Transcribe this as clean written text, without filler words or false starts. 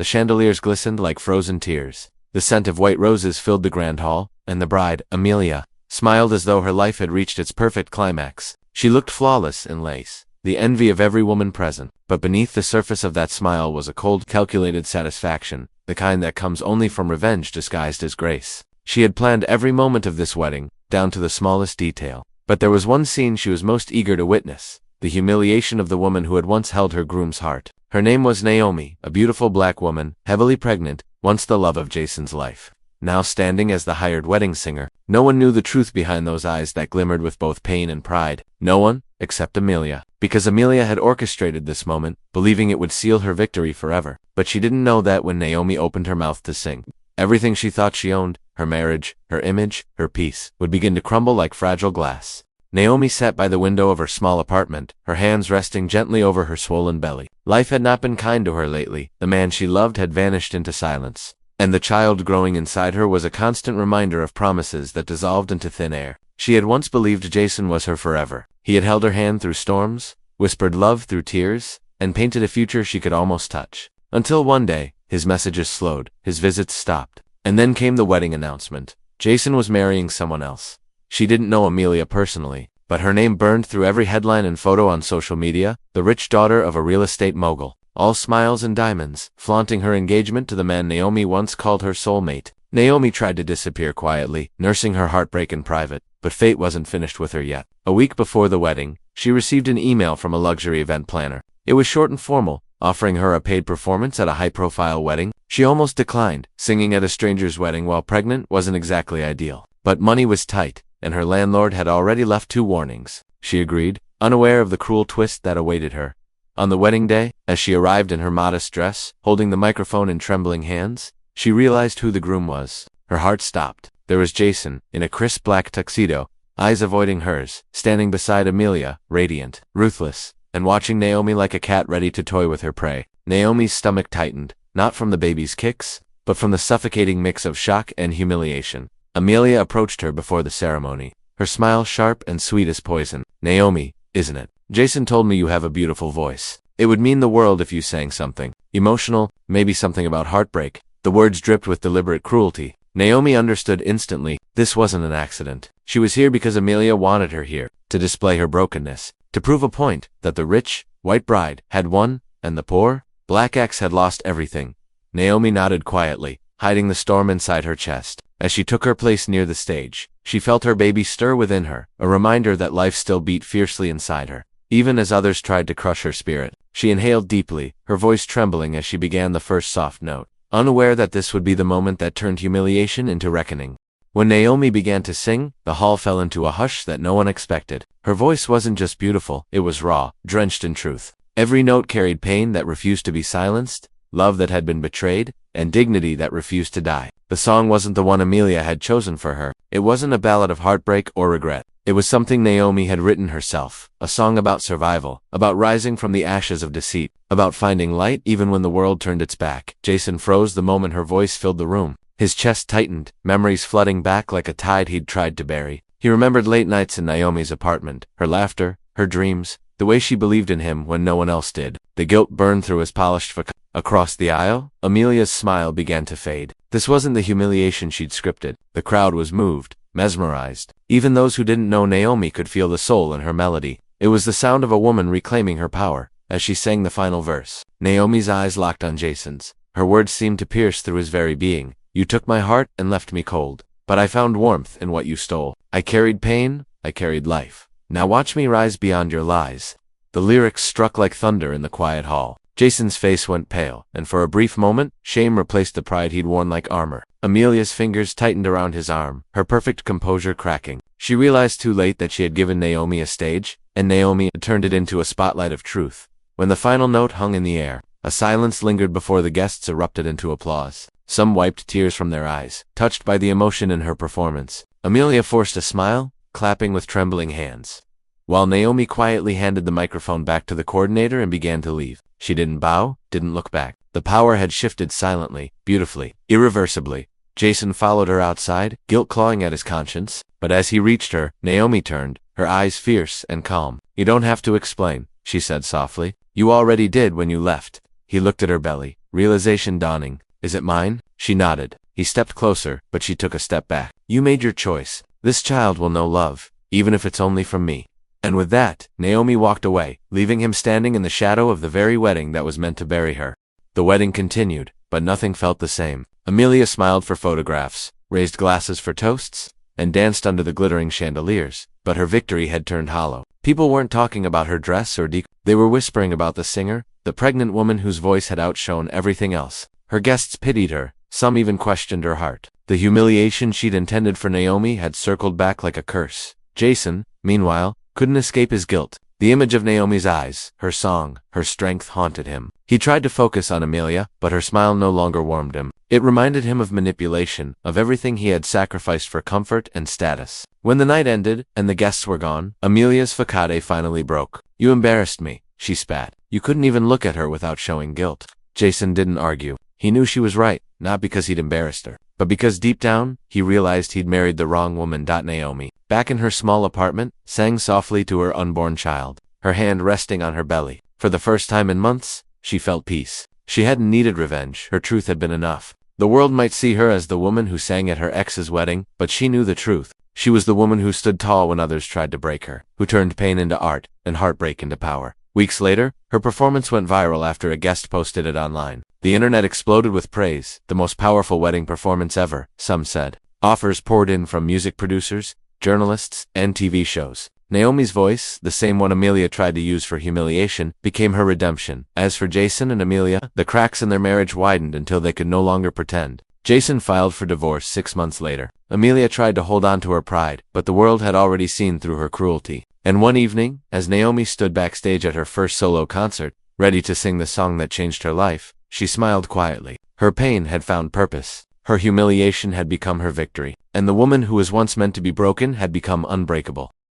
The chandeliers glistened like frozen tears. The scent of white roses filled the grand hall, and the bride, Amelia, smiled as though her life had reached its perfect climax. She looked flawless in lace, the envy of every woman present, but beneath the surface of that smile was a cold, calculated satisfaction, the kind that comes only from revenge disguised as grace. She had planned every moment of this wedding, down to the smallest detail. But there was one scene she was most eager to witness, the humiliation of the woman who had once held her groom's heart. Her name was Naomi, a beautiful black woman, heavily pregnant, once the love of Jason's life. Now standing as the hired wedding singer, no one knew the truth behind those eyes that glimmered with both pain and pride. No one, except Amelia. Because Amelia had orchestrated this moment, believing it would seal her victory forever. But she didn't know that when Naomi opened her mouth to sing, everything she thought she owned, her marriage, her image, her peace, would begin to crumble like fragile glass. Naomi sat by the window of her small apartment, her hands resting gently over her swollen belly. Life had not been kind to her lately. The man she loved had vanished into silence, and the child growing inside her was a constant reminder of promises that dissolved into thin air. She had once believed Jason was her forever. He had held her hand through storms, whispered love through tears, and painted a future she could almost touch. Until one day, his messages slowed, his visits stopped, and then came the wedding announcement. Jason was marrying someone else. She didn't know Amelia personally, but her name burned through every headline and photo on social media, the rich daughter of a real estate mogul, all smiles and diamonds, flaunting her engagement to the man Naomi once called her soulmate. Naomi tried to disappear quietly, nursing her heartbreak in private, but fate wasn't finished with her yet. A week before the wedding, she received an email from a luxury event planner. It was short and formal, offering her a paid performance at a high-profile wedding. She almost declined. Singing at a stranger's wedding while pregnant wasn't exactly ideal. But money was tight, and her landlord had already left 2 warnings. She agreed, unaware of the cruel twist that awaited her. On the wedding day, as she arrived in her modest dress, holding the microphone in trembling hands, she realized who the groom was. Her heart stopped. There was Jason, in a crisp black tuxedo, eyes avoiding hers, standing beside Amelia, radiant, ruthless, and watching Naomi like a cat ready to toy with her prey. Naomi's stomach tightened, not from the baby's kicks, but from the suffocating mix of shock and humiliation. Amelia approached her before the ceremony, her smile sharp and sweet as poison. "Naomi, isn't it? Jason told me you have a beautiful voice. It would mean the world if you sang something emotional, maybe something about heartbreak." The words dripped with deliberate cruelty. Naomi understood instantly. This wasn't an accident. She was here because Amelia wanted her here, to display her brokenness, to prove a point, that the rich, white bride had won, and the poor, black ex had lost everything. Naomi nodded quietly, hiding the storm inside her chest. As she took her place near the stage, she felt her baby stir within her, a reminder that life still beat fiercely inside her. Even as others tried to crush her spirit, she inhaled deeply, her voice trembling as she began the first soft note, unaware that this would be the moment that turned humiliation into reckoning. When Naomi began to sing, the hall fell into a hush that no one expected. Her voice wasn't just beautiful, it was raw, drenched in truth. Every note carried pain that refused to be silenced, love that had been betrayed, and dignity that refused to die. The song wasn't the one Amelia had chosen for her. It wasn't a ballad of heartbreak or regret. It was something Naomi had written herself, a song about survival, about rising from the ashes of deceit, about finding light even when the world turned its back. Jason froze the moment her voice filled the room. His chest tightened, memories flooding back like a tide he'd tried to bury. He remembered late nights in Naomi's apartment, her laughter, her dreams, the way she believed in him when no one else did. The guilt burned through his polished facade. Across the aisle, Amelia's smile began to fade. This wasn't the humiliation she'd scripted. The crowd was moved, mesmerized. Even those who didn't know Naomi could feel the soul in her melody. It was the sound of a woman reclaiming her power. As she sang the final verse, Naomi's eyes locked on Jason's. Her words seemed to pierce through his very being. "You took my heart and left me cold, but I found warmth in what you stole. I carried pain, I carried life. Now watch me rise beyond your lies." The lyrics struck like thunder in the quiet hall. Jason's face went pale, and for a brief moment, shame replaced the pride he'd worn like armor. Amelia's fingers tightened around his arm, her perfect composure cracking. She realized too late that she had given Naomi a stage, and Naomi had turned it into a spotlight of truth. When the final note hung in the air, a silence lingered before the guests erupted into applause. Some wiped tears from their eyes, touched by the emotion in her performance. Amelia forced a smile, clapping with trembling hands, while Naomi quietly handed the microphone back to the coordinator and began to leave. She didn't bow, didn't look back. The power had shifted silently, beautifully, irreversibly. Jason followed her outside, guilt clawing at his conscience, but as he reached her, Naomi turned, her eyes fierce and calm. "You don't have to explain," she said softly. "You already did when you left." He looked at her belly, realization dawning. Is it mine? She nodded. He stepped closer, but she took a step back. You made your choice. This child will know love, even if it's only from me. And with that, Naomi walked away, leaving him standing in the shadow of the very wedding that was meant to bury her. The wedding continued, but nothing felt the same. Amelia smiled for photographs, raised glasses for toasts, and danced under the glittering chandeliers, but her victory had turned hollow. People weren't talking about her dress or decor. They were whispering about the singer, the pregnant woman whose voice had outshone everything else. Her guests pitied her, some even questioned her heart. The humiliation she'd intended for Naomi had circled back like a curse. Jason, meanwhile, couldn't escape his guilt. The image of Naomi's eyes, her song, her strength haunted him. He tried to focus on Amelia, but her smile no longer warmed him. It reminded him of manipulation, of everything he had sacrificed for comfort and status. When the night ended, and the guests were gone, Amelia's facade finally broke. You embarrassed me, she spat. You couldn't even look at her without showing guilt. Jason didn't argue. He knew she was right, not because he'd embarrassed her, but because deep down, he realized he'd married the wrong woman. Naomi, back in her small apartment, sang softly to her unborn child, her hand resting on her belly. For the first time in months, she felt peace. She hadn't needed revenge. Her truth had been enough. The world might see her as the woman who sang at her ex's wedding, but she knew the truth. She was the woman who stood tall when others tried to break her, who turned pain into art and heartbreak into power. Weeks later, her performance went viral after a guest posted it online. The internet exploded with praise, the most powerful wedding performance ever, some said. Offers poured in from music producers, journalists, and TV shows. Naomi's voice, the same one Amelia tried to use for humiliation, became her redemption. As for Jason and Amelia, the cracks in their marriage widened until they could no longer pretend. Jason filed for divorce 6 months later. Amelia tried to hold on to her pride, but the world had already seen through her cruelty. And one evening, as Naomi stood backstage at her first solo concert, ready to sing the song that changed her life, she smiled quietly. Her pain had found purpose. Her humiliation had become her victory. And the woman who was once meant to be broken had become unbreakable.